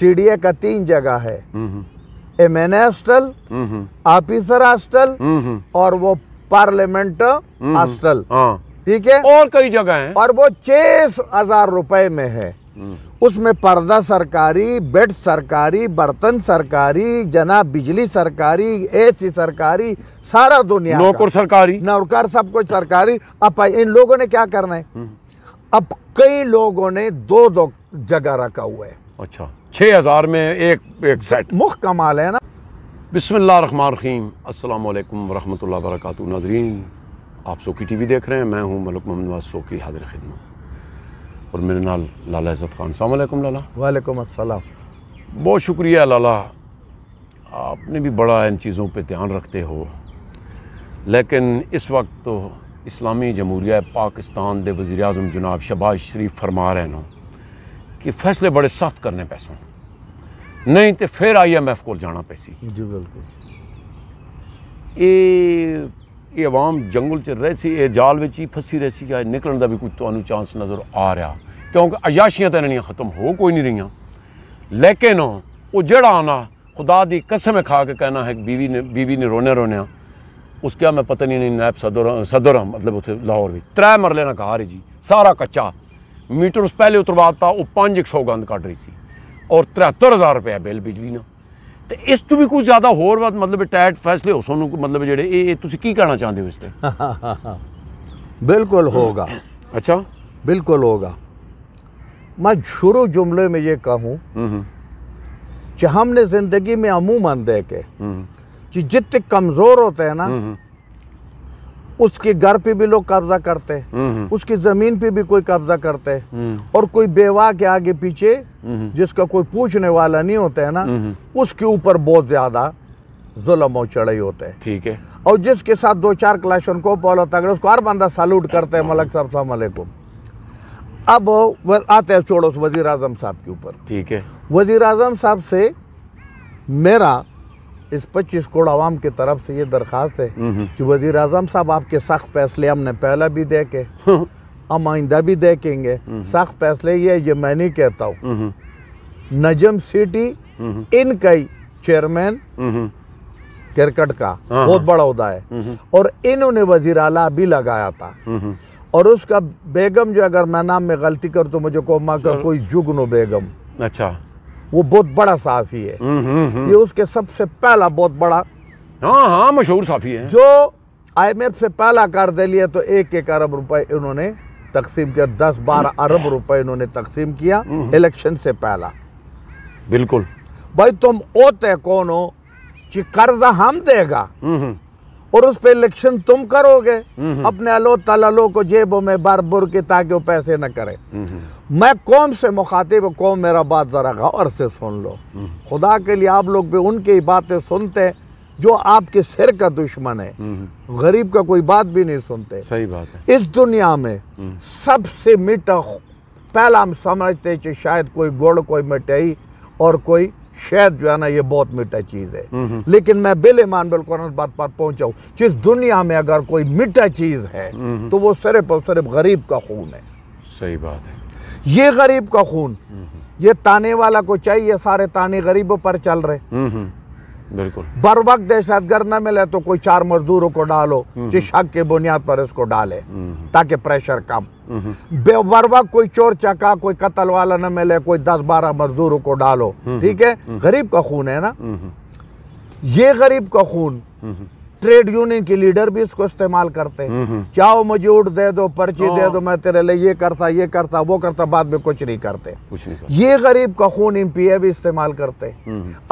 CDA का 3 जगह है, एमएन हॉस्टल, ऑफिसर हॉस्टल और वो पार्लियामेंट हॉस्टल, ठीक है, और कई जगह हैं, और वो 6,000 रुपए में है। उसमें पर्दा सरकारी, बेड सरकारी, बर्तन सरकारी, जनाब बिजली सरकारी, एसी सरकारी, सारा दुनिया नौकर सरकारी, नौकर सब कुछ सरकारी। अब इन लोगों ने क्या करना है, अब कई लोगों ने 2-2 जगह रखा हुआ है। अच्छा, 6,000 में एक सेट, मुख कमाल है ना। बिस्मिल्लाहिर्रहमानिर्रहीम, अस्सलाम वालेकुम वरहमतुल्लाहि वबरकातुहू। नाज़रीन, आप सोकी टीवी देख रहे हैं, मैं हूं मलिक मोहम्मद नवाज सोकी, हाजिर खिदमत, और मेरे नाल लाला इज़्ज़त खान। अस्सलाम वालेकुम लाला। वालेकुम अस्सलाम। बहुत शुक्रिया लाला, आपने भी बड़ा इन चीज़ों पे ध्यान रखते हो, लेकिन इस वक्त तो इस्लामी जमहूरिया पाकिस्तान दे वज़ीर आज़म जनाब शहबाज शरीफ फरमा रहे हैं कि फैसले बड़े सख्त करने पैसों, नहीं तो फिर IMF को जाना पैसी। जी बिल्कुल। ये आवाम जंगल च रह सी, ये जाल विच ही फसी रही सी, निकलने का भी कुछ तो चांस नज़र आ रहा, क्योंकि अयाशियां तो इन्होंने ख़त्म हो कोई नहीं रही, लेकिन वो जड़ा आना खुदा दी कसम खा के कहना है बीवी ने रोने रोने उसके मैं पता नहीं नैब सदर मतलब उसे लाहौर भी 3 मरले ना घर जी, सारा कच्चा मीटर उस पहले उतरवाता, वो 500 गंद कट रही सी और 73,000 रुपया बिल बिजली ना। तो इस तो भी कुछ ज़्यादा होर बात मतलब टाइट फैसले हो सोनू मतलब जेडे तुसी की कहना चाहते हो इस पर? बिल्कुल होगा। अच्छा, बिल्कुल होगा। मैं शुरू जुमले में ये कहूँ कि हमने जिंदगी में अमूमन देखे कि जितने कमजोर होते हैं ना उसके घर पे भी लोग कब्जा करते हैं, उसकी जमीन पे भी कोई कब्जा करते हैं, और कोई बेवा के आगे पीछे जिसका कोई पूछने वाला नहीं होता है ना उसके ऊपर बहुत ज्यादा जुल्म और चढ़ाई होते हैं। ठीक है। और जिसके साथ 2-4 क्लाशन को पॉल होता है उसको हर बंदा सैल्यूट करते हैं, मलिक साहब सलाम अलैकुम। अब आते हैं छोड़ो वजीर आजम साहब के ऊपर। ठीक है। वजीर आजम साहब से मेरा इस 25 करोड़ आवाम की तरफ से ये दरख्वास्त है कि वजीर आजम साहब आपके सख्त फैसले हमने पहला भी देखे, हम आइंदा भी देखेंगे। सख्त फैसले ये मैं नहीं कहता हूँ, नजम सिटी इनका ही चेयरमैन क्रिकेट का बहुत बड़ा उहदा है और इन्होंने वजीर आला भी लगाया था, और उसका बेगम जो अगर मैं नाम में गलती कर तो मुझे को माँ का कोई जुगनो बेगम, अच्छा, वो बहुत बड़ा साफी है। ये उसके सबसे पहला बहुत बड़ा हाँ मशहूर साफी है जो IMF से पहला कर दे लिया। तो 1-1 अरब रुपए इन्होंने तकसीम किया, 10-12 अरब रुपए इन्होंने तकसीम किया इलेक्शन से पहला। बिल्कुल भाई तुम होते कौन हो कि कर्जा हम देगा और उस पे इलेक्शन तुम करोगे, अपने अलो तलालो को जेबों में बार बुर के ताकि वो पैसे न करे। मैं कौम से मुखातिब, कौम मेरा बात जरा गौर से सुन लो, खुदा के लिए आप लोग भी उनकी बातें सुनते जो आपके सिर का दुश्मन है, गरीब का कोई बात भी नहीं सुनते। सही बात है। इस दुनिया में सबसे मीठा पहला हम समझते कि शायद कोई गुड़, कोई मिठाई और कोई शहद जो है ना ये बहुत मीठा चीज है, लेकिन मैं बिल ईमान बिल्कुल बात पर पहुंचाऊं कि इस दुनिया में अगर कोई मीठा चीज है तो वो सिर्फ और सिर्फ गरीब का खून है। सही बात है। ये गरीब का खून, ये ताने वाला को चाहिए, सारे ताने गरीबों पर चल रहे। बिल्कुल। बर वक्त दहशतगर्द न मिले तो कोई 4 मजदूरों को डालो जिस शक के बुनियाद पर इसको डाले ताकि प्रेशर कम। बर वक्त कोई चोर चका, कोई कत्ल वाला न मिले, कोई 10-12 मजदूरों को डालो। ठीक है, गरीब का खून है ना ये। गरीब का खून ट्रेड यूनियन के लीडर भी इसको इस्तेमाल करते हैं। चाहो मुझे उठ दे दो, पर्ची दे दो, मैं तेरे लिए ये करता वो करता, बाद में कुछ नहीं करते। ये गरीब का खून MPA भी इस्तेमाल करते।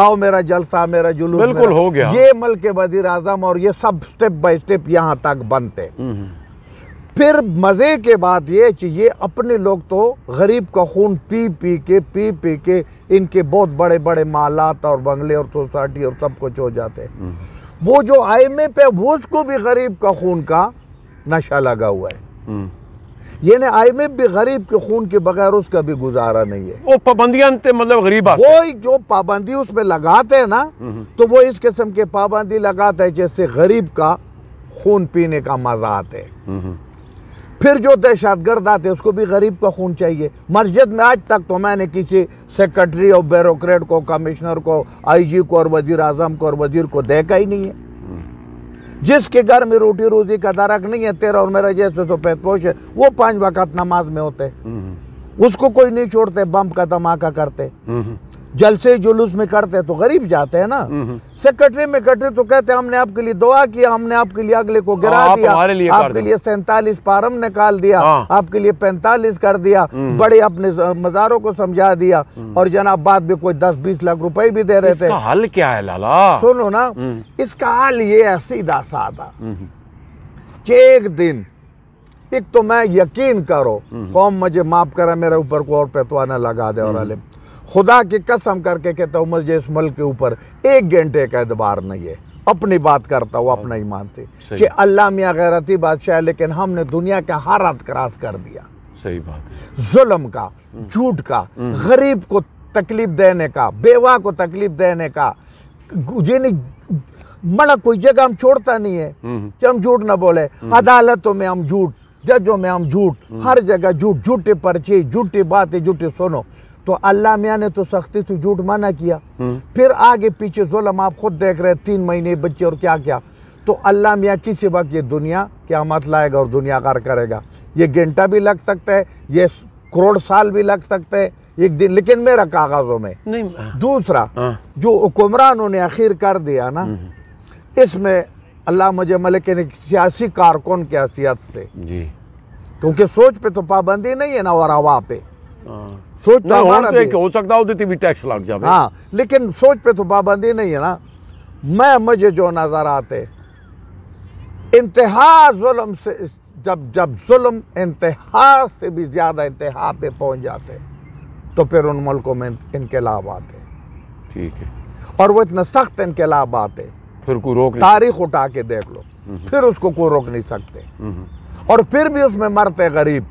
आओ मेरा जलसा, मेरा जुलूस, बिल्कुल हो गया। ये मुल्क के वजीर आजम और ये सब स्टेप बाय स्टेप यहाँ तक बनते। फिर मजे के बात ये कि ये अपने लोग तो गरीब का खून पी पी के इनके बहुत बड़े बड़े मालात और बंगले और सोसाइटी और सब कुछ हो जाते। वो जो IMF है वो उसको भी गरीब का खून का नशा लगा हुआ है। ये ने IMF भी गरीब के खून के बगैर उसका भी गुजारा नहीं है। वो पाबंदियां मतलब गरीब वो जो पाबंदी उसमें लगाते हैं ना तो वो इस किस्म के पाबंदी लगाता है जैसे गरीब का खून पीने का मजा आता है। फिर जो दहशतगर्द आते उसको भी गरीब का खून चाहिए। मस्जिद में आज तक तो मैंने किसी सेक्रेटरी और ब्यूरोक्रेट को, कमिश्नर को, आईजी को और वजीर आजम को और वजीर को देखा ही नहीं है। जिसके घर में रोटी रोजी का दरक नहीं है, तेरा और मेरा जैसे तो पैतपोश है, वो 5 वक्त नमाज में होते, उसको कोई नहीं छोड़ते, बम का धमाका करते, जलसे जुलूस में करते तो गरीब जाते हैं ना। सेक्रेटरी में करते तो कहते हमने आपके लिए दुआ किया, हमने आपके लिए अगले को गिरा दिया, आपके लिए 47 पारम निकाल दिया, आपके लिए 45 कर दिया, बड़े अपने मज़ारों को समझा दिया, और जनाब बाद में कोई 10-20 लाख रुपए भी दे रहे थे। इसका हल क्या है लाला? सुनो ना, इसका हल ये है सीधा साधा। एक दिन, एक तो मैं यकीन करो, कौम मुझे माफ करा, मेरे ऊपर को और पैतवा न लगा दे, और आलिम खुदा की कसम करके कहता हूँ मुझे इस मुल्क के ऊपर 1 घंटे का एतबार नहीं है। अपनी बात करता हूँ, अपना ही मानते कि अल्लाह मियाँ गैरती बादशाह, लेकिन हमने दुनिया का हर हद क्रॉस कर दिया। सही बात। जुल्म का, झूठ का, गरीब को तकलीफ देने का, बेवा को तकलीफ देने का, बड़ा कोई जगह हम छोड़ता नहीं है कि हम झूठ ना बोले। अदालतों में हम झूठ, जजों में हम झूठ, हर जगह झूठ, झूठे पर्चे, झूठी बातें, झूठे सुनो। तो अल्लाह मियाँ ने तो सख्ती से झूठ मना किया, फिर आगे पीछे जुल्म आप खुद देख रहे, 3 महीने बच्चे और क्या क्या। तो अल्लाह मियाँ किसी वक्त ये दुनिया क़यामत लाएगा और दुनिया कार करेगा। ये घंटा भी लग सकता है, ये करोड़ साल भी लग सकते हैं एक दिन, लेकिन मेरा कागजों में नहीं। दूसरा जो हुक्मरानों ने आखिर कर दिया ना, इसमें अल्लाह मुझे मलिक ने सियासी कारकुन की हैसियत से जी, क्योंकि सोच पे तो पाबंदी नहीं है ना, और हवा पे सोच तो हमारा भी हो सकता है भी टैक्स लग जाए। हाँ, लेकिन सोच पे तो पाबंदी नहीं है ना। मुझे जो नजर आते इंतहा जुल्म से, जब जुल्म इंतहा से भी ज्यादा इंतहा पे पहुंच जाते तो फिर उन मुल्कों में इनकलाब आते। ठीक है। और वो इतना सख्त इनकलाब आते, फिर कोई रोक नहीं, तारीख उठा के देख लो, फिर उसको कोई रोक नहीं सकते। और फिर भी उसमें मरते गरीब,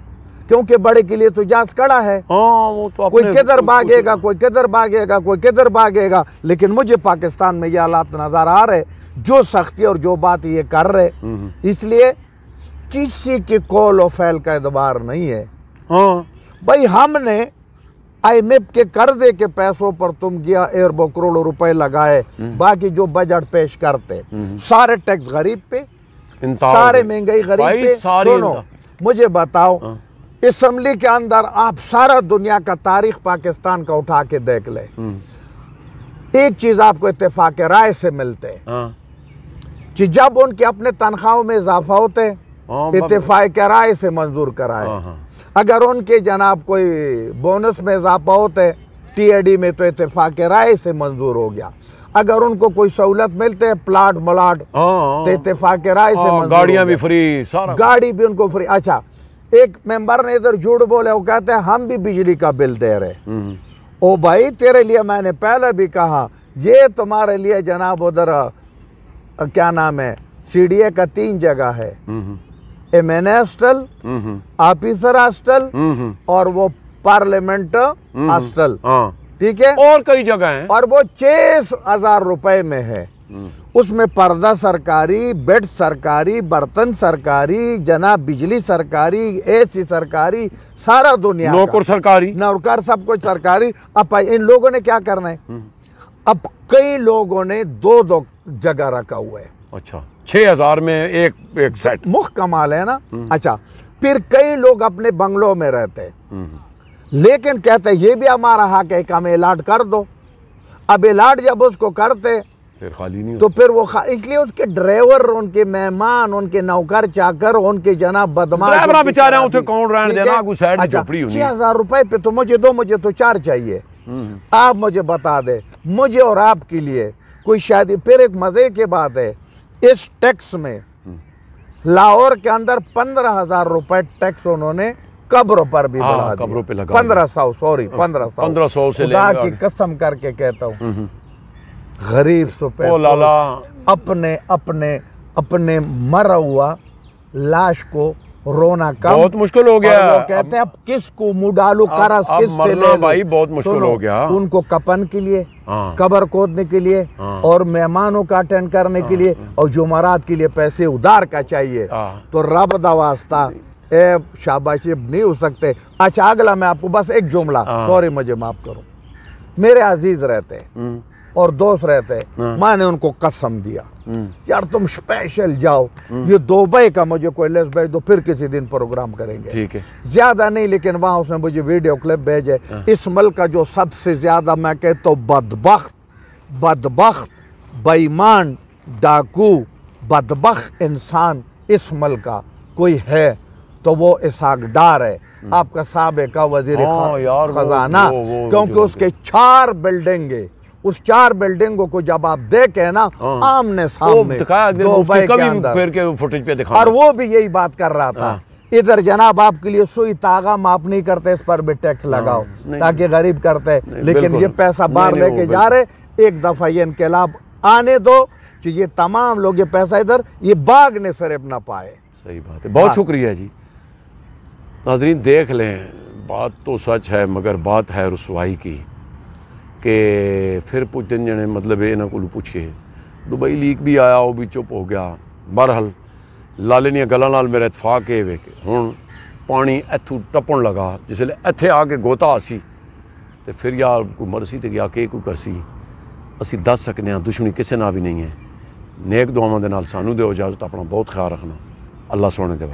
क्योंकि बड़े के लिए तो जांच कड़ा है। वो तो कोई किधर भागेगा, कोई किधर भागेगा, कोई किधर भागेगा। लेकिन मुझे पाकिस्तान में ये हालात नजर आ रहे, जो सख्ती और जो बात ये कर रहे, इसलिए किसी के कौल और फैल का एतबार नहीं है। भाई हमने IMF के कर्जे के पैसों पर तुम गया अरबों करोड़ों रुपए लगाए, बाकी जो बजट पेश करते सारे टैक्स गरीब पे, सारे महंगाई गरीब पे। सुनो मुझे बताओ, असेंबली के अंदर आप सारा दुनिया का तारीख पाकिस्तान का उठा के देख ले, एक चीज आपको इत्तेफाक राय से मिलते कि जब उनके अपने तनख्वाहों में इजाफा होते इत्तेफाक राय से मंजूर कराए, अगर उनके जनाब कोई बोनस में इजाफा होते TAD में तो इत्तेफाक राय से मंजूर हो गया, अगर उनको कोई सहूलत मिलते है प्लाट मलाट तो इत्तेफाक राय से मंजूर, गाड़ियां भी फ्री, सारा गाड़ी भी उनको फ्री। अच्छा, एक मेंबर ने इधर झूठ बोले, वो कहते हैं हम भी बिजली का बिल दे रहे। ओ भाई तेरे लिए मैंने पहले भी कहा, ये तुम्हारे लिए जनाब उधर क्या नाम है, CDA का 3 जगह है, MN हॉस्टल, ऑफिसर हॉस्टल और वो पार्लियामेंट हॉस्टल, ठीक है, और कई जगह हैं, और वो 6,000 रुपए में है। उसमें पर्दा सरकारी, बेड सरकारी, बर्तन सरकारी, जनाब बिजली सरकारी, AC सरकारी, सारा दुनिया नौकर सरकारी, नौकर सब कुछ सरकारी। अब इन लोगों ने क्या करना है, अब कई लोगों ने 2-2 जगह रखा हुआ है। अच्छा, 6,000 में एक सेट, मुख्त कमाल है ना। अच्छा, फिर कई लोग अपने बंगलों में रहते हैं, लेकिन कहते ये भी हमारा हक है कि हमें अलाट कर दो। अब अलाट जब उसको करते फिर खाली नहीं तो फिर वो इसलिए उसके ड्राइवर, उनके मेहमान, उनके नौकर चाकर, उनके जनाब बदमाश बेचारे उसे कौन रहने देना, कोई साइड में झोपड़ी होनी। 6,000 रुपए पे तो मुझे दो, मुझे तो 4 चाहिए। आप मुझे बता दे, मुझे और आपके लिए कोई शादी। फिर एक मजे की बात है, इस टैक्स में लाहौर के अंदर 15,000 रुपए टैक्स उन्होंने कब्रों पर भी बढ़ा दिया। कब्रों पे लगा 1500, सॉरी 1500 से खुदा की कसम करके कहता हूँ, गरीब सुपे अपने अपने अपने मरा हुआ लाश को रोना कम, बहुत मुश्किल हो गया। वो कहते हैं अब किसको मुंह डालू, करस किससे ले भाई, बहुत मुश्किल हो गया। उनको कफन के लिए, कब्र खोदने के लिए, और मेहमानों का अटेंड करने के लिए, और जुमरात के लिए पैसे उधार का चाहिए। तो रब दा वास्ता शाबाशी नहीं हो सकते। अच्छा अगला मैं आपको बस एक जुमला, सॉरी मुझे माफ करो। मेरे अजीज रहते और दोस्त रहते, मैंने उनको कसम दिया यार तुम स्पेशल जाओ, ये दुबई का मुझे कोई लिस्ट भेज दो, फिर किसी दिन प्रोग्राम करेंगे। ठीक है, ज्यादा नहीं, लेकिन वहां उसने मुझे वीडियो क्लिप भेजे। इस मुल्क का जो सबसे ज्यादा मैं कहता हूँ बदबख्त बेईमान डाकू बदबख्त इंसान इस मुल्क का कोई है तो वो इसहाक डार है, आपका साबिका वजीर खजाना। क्योंकि उसके 4 बिल्डिंगें, उस 4 बिल्डिंगों को जब आप देखे ना आमने सामने दुबई के अंदर, फुटेज पे दिखा, और वो भी यही बात कर रहा था, इधर जनाब आपके लिए सुई तागा माफ नहीं करते, इस पर भी टैक्स लगाओ ताकि गरीब करते, लेकिन ये पैसा बाहर लेके जा रहे। एक दफा ये इनकलाब आने दो कि ये तमाम लोग ये पैसा इधर ये बाग ने सिर्फ ना पाए। सही बात है, बहुत शुक्रिया जी। नाज़रीन देख लें, बात तो सच है मगर बात है रुसवाई की कि फिर पुछ दिन जने मतलब इन्हों को पूछे दुबई लीक भी आया, वो भी चुप हो गया। बहरहाल लाले दी गल्लां नाल मेरा इतफाक है वे हुण पानी इत्थों टप्पण लगा, जिसले इत्थे आके गोता आसी तो फिर यार कोई मरसी तो गया के कोई करसी, असी दस सकने हाँ दुश्मनी किसी ना भी नहीं है। नेक दुआवां दे नाल सानू दिओ इजाज़त, अपना बहुत ख्याल रखना। अल्लाह सोने दे।